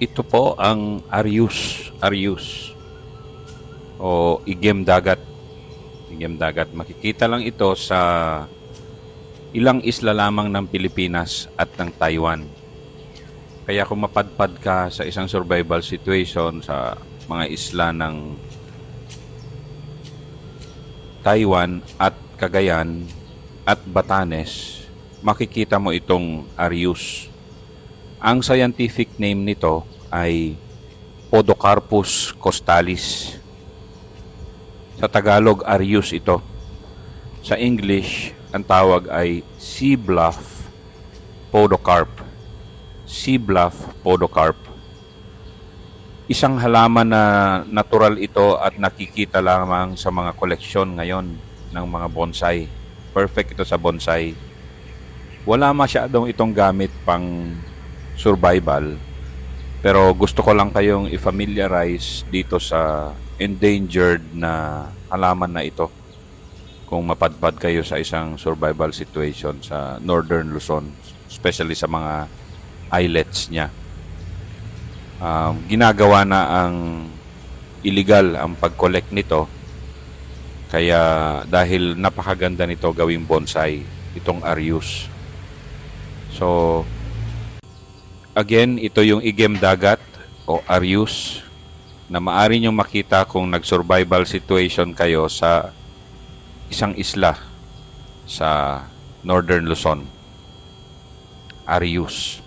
Ito po ang Arius o igem dagat. Igem dagat. Makikita lang ito sa ilang isla lamang ng Pilipinas at ng Taiwan. Kaya kung mapadpad ka sa isang survival situation sa mga isla ng Taiwan at Cagayan at Batanes, makikita mo itong Arius. Ang scientific name nito ay Podocarpus costalis. Sa Tagalog, Arius ito. Sa English, ang tawag ay sea bluff podocarp. Sea bluff podocarp. Isang halaman na natural ito at nakikita lamang sa mga koleksyon ngayon ng mga bonsai. Perfect ito sa bonsai. Wala masyadong itong gamit pang survival, pero gusto ko lang kayong i-familiarize dito sa endangered na halaman na ito kung mapadpad kayo sa isang survival situation sa Northern Luzon, especially sa mga islets niya. Ginagawa na ang illegal ang pag-collect nito, kaya dahil napakaganda nito gawing bonsai itong Arius. So again, ito yung igem dagat o Arius na maaari nyo makita kung nag-survival situation kayo sa isang isla sa Northern Luzon. Arius.